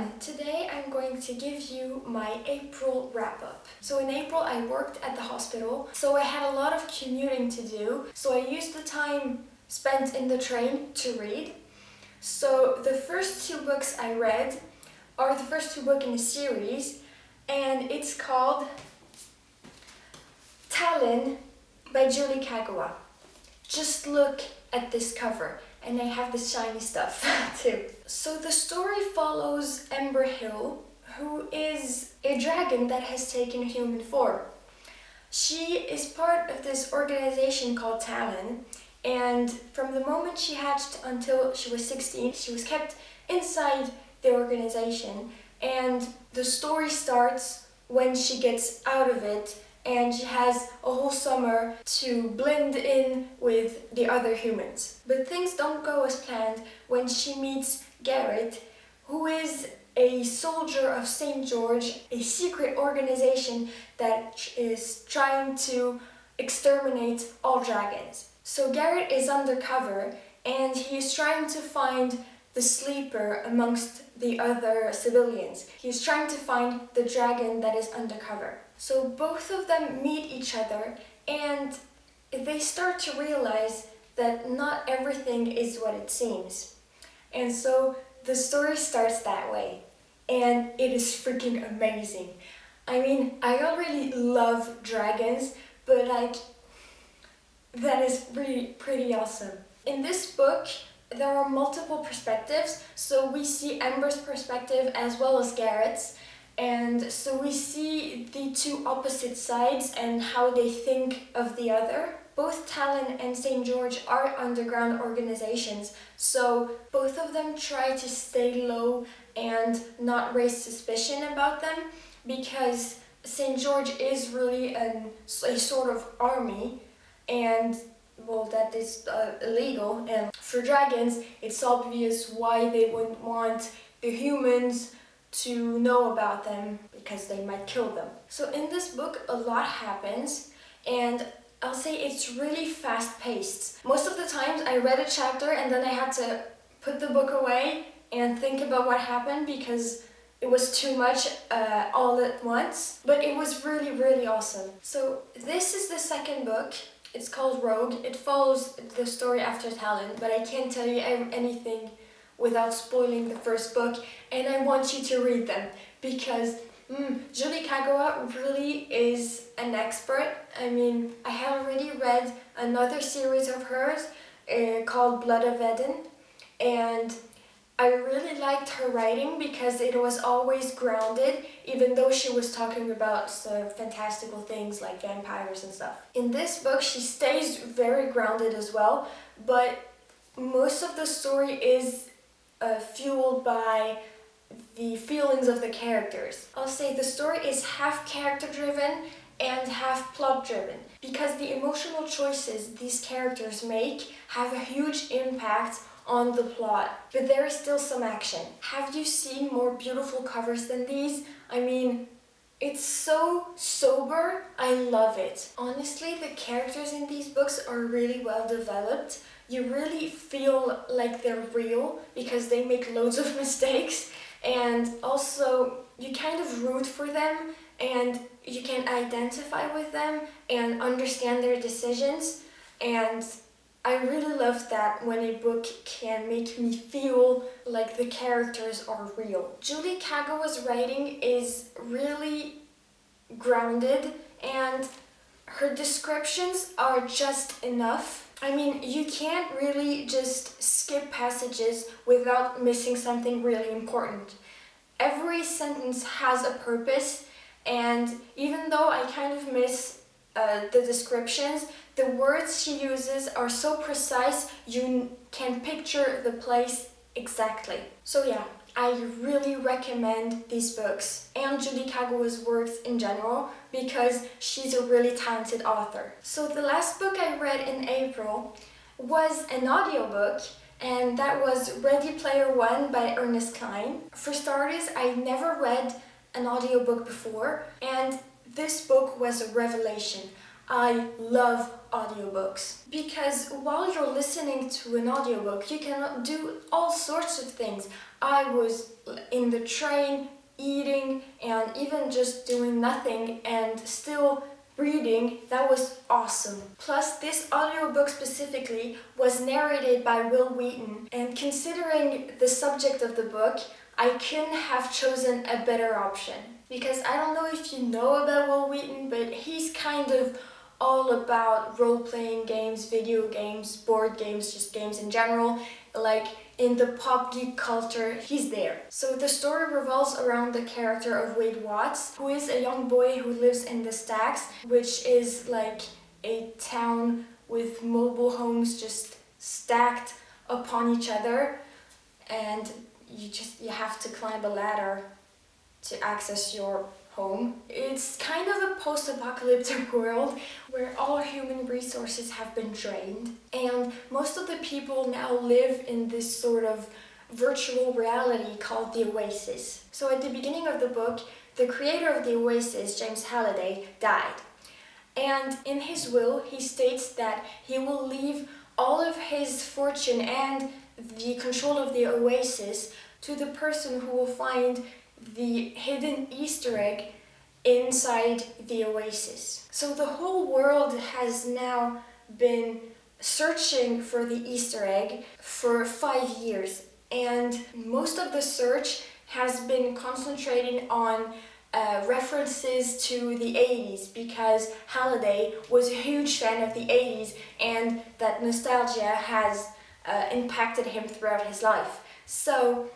everyone! Today I'm going to give you my April wrap-up. So in April I worked at the hospital, so I had a lot of commuting to do, so I used the time spent in the train to read. So the first two books I read are the first two books in a series, and it's called Talon by Julie Kagawa. Just look at this cover, and I have this shiny stuff too. So the story follows Ember Hill, who is a dragon that has taken human form. She is part of this organization called Talon, and from the moment she hatched until she was 16, she was kept inside the organization, and the story starts when she gets out of it and she has a whole summer to blend in with the other humans. But things don't go as planned when she meets Garrett, who is a soldier of St. George, a secret organization that is trying to exterminate all dragons. So Garrett is undercover and he is trying to find the sleeper amongst the other civilians. He's trying to find the dragon that is undercover. So both of them meet each other and they start to realize that not everything is what it seems. And so the story starts that way. And it is freaking amazing. I mean, I already love dragons, but that is really pretty awesome. In this book, there are multiple perspectives, so we see Ember's perspective as well as Garrett's, and so we see the two opposite sides and how they think of the other. Both Talon and St. George are underground organizations, so both of them try to stay low and not raise suspicion about them, because St. George is really a sort of army, and well, that is illegal, and for dragons it's obvious why they wouldn't want the humans to know about them, because they might kill them. So in this book a lot happens, and I'll say it's really fast-paced. Most of the times I read a chapter and then I had to put the book away and think about what happened because it was too much all at once, but it was really awesome. So this is the second book. It's called Rogue. It follows the story after Talon, but I can't tell you anything without spoiling the first book, and I want you to read them because Julie Kagawa really is an expert. I mean, I have already read another series of hers called Blood of Eden, and I really liked her writing because it was always grounded, even though she was talking about fantastical things like vampires and stuff. In this book, she stays very grounded as well, but most of the story is fueled by the feelings of the characters. I'll say the story is half character-driven and half plot-driven, because the emotional choices these characters make have a huge impact on the plot, but there is still some action. Have you seen more beautiful covers than these? I mean, it's so sober. I love it. Honestly, the characters in these books are really well developed. You really feel like they're real because they make loads of mistakes, and also you kind of root for them and you can identify with them and understand their decisions, and I really love that when a book can make me feel like the characters are real. Julie Kagawa's writing is really grounded and her descriptions are just enough. I mean, you can't really just skip passages without missing something really important. Every sentence has a purpose, and even though I kind of miss the descriptions, the words she uses are so precise you can picture the place exactly. So yeah, I really recommend these books and Julie Kagawa's works in general because she's a really talented author. So the last book I read in April was an audiobook, and that was Ready Player One by Ernest Cline. For starters, I never read an audiobook before, and this book was a revelation. I love audiobooks because while you're listening to an audiobook, you can do all sorts of things. I was in the train, eating, and even just doing nothing and still reading. That was awesome. Plus, this audiobook specifically was narrated by Will Wheaton, and considering the subject of the book, I couldn't have chosen a better option. Because I don't know if you know about Will Wheaton, but he's kind of all about role-playing games, video games, board games, just games in general. Like in the pop geek culture, he's there. So the story revolves around the character of Wade Watts, who is a young boy who lives in the Stacks, which is like a town with mobile homes just stacked upon each other, and you have to climb a ladder to access your home. It's kind of a post-apocalyptic world where all human resources have been drained, and most of the people now live in this sort of virtual reality called the Oasis. So at the beginning of the book, the creator of the Oasis, James Halliday, died. And in his will, he states that he will leave all of his fortune and the control of the Oasis to the person who will find the hidden Easter egg inside the Oasis. So the whole world has now been searching for the Easter egg for 5 years, and most of the search has been concentrating on references to the 80s, because Halliday was a huge fan of the 80s and that nostalgia has impacted him throughout his life. So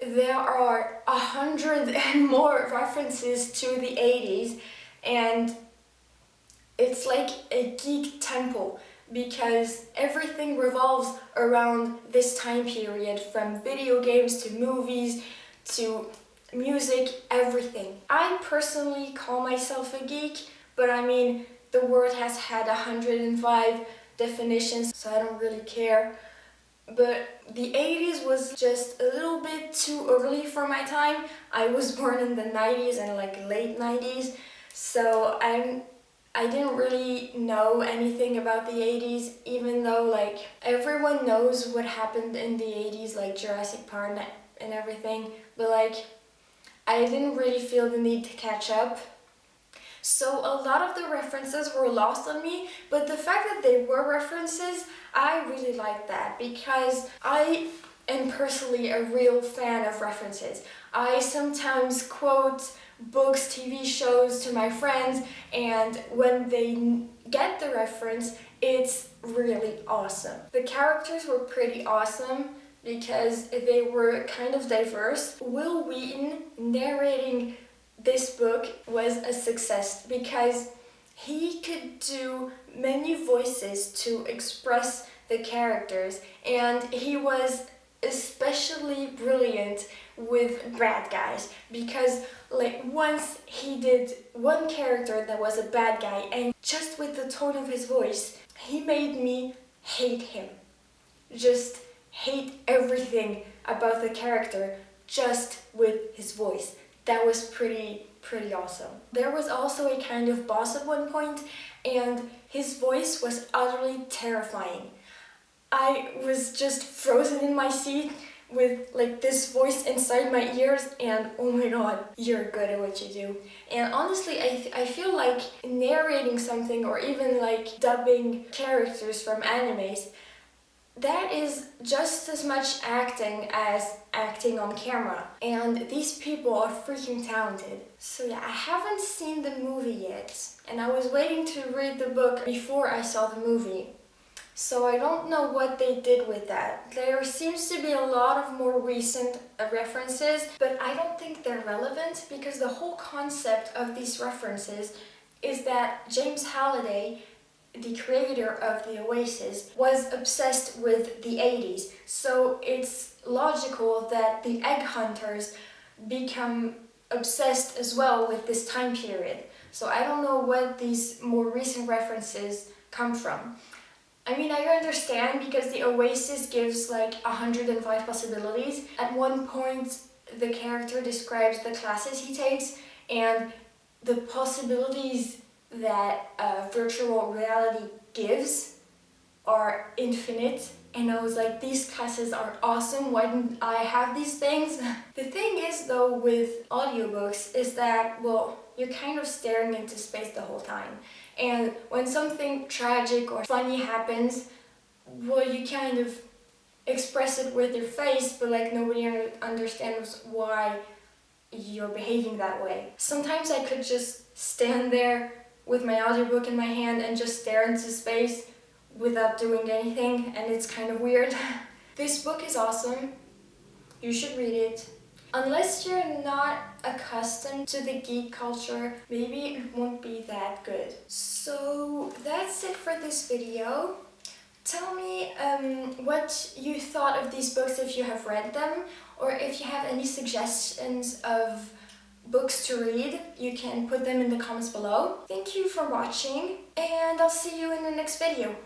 there are 100 and more references to the 80s, and it's like a geek temple because everything revolves around this time period, from video games to movies to music, everything. I personally call myself a geek, but I mean, the word has had 105 definitions, so I don't really care. But the 80s was just a little bit too early for my time. I was born in the 90s and like late 90s, so I didn't really know anything about the 80s, even though like everyone knows what happened in the 80s, like Jurassic Park and everything, but like I didn't really feel the need to catch up. So a lot of the references were lost on me, but the fact that they were references, I really like that because I am personally a real fan of references. I sometimes quote books, TV shows to my friends, and when they get the reference, it's really awesome. The characters were pretty awesome because they were kind of diverse. Will Wheaton narrating this book was a success because he could do many voices to express the characters, and he was especially brilliant with bad guys because like once he did one character that was a bad guy, and just with the tone of his voice he made me hate him, just hate everything about the character just with his voice. That was pretty awesome. There was also a kind of boss at one point, and his voice was utterly terrifying. I was just frozen in my seat with like this voice inside my ears, and oh my god, you're good at what you do. And honestly, I feel like narrating something or even like dubbing characters from animes, that is just as much acting as acting on camera, and these people are freaking talented. So yeah, I haven't seen the movie yet, and I was waiting to read the book before I saw the movie. So I don't know what they did with that. There seems to be a lot of more recent references, but I don't think they're relevant because the whole concept of these references is that James Halliday, the creator of the Oasis, was obsessed with the 80s. So it's logical that the egg hunters become obsessed as well with this time period. So I don't know what these more recent references come from. I mean, I understand because the Oasis gives like 105 possibilities. At one point, the character describes the classes he takes, and the possibilities that virtual reality gives are infinite, and I was like, these classes are awesome, why didn't I have these things? The thing is though with audiobooks is that, well, you're kind of staring into space the whole time, and when something tragic or funny happens, well, you kind of express it with your face, but like nobody understands why you're behaving that way. Sometimes I could just stand there with my audiobook in my hand and just stare into space without doing anything, and it's kind of weird. This book is awesome. You should read it. Unless you're not accustomed to the geek culture, maybe it won't be that good. So that's it for this video. Tell me what you thought of these books if you have read them, or if you have any suggestions of books to read, you can put them in the comments below. Thank you for watching, and I'll see you in the next video.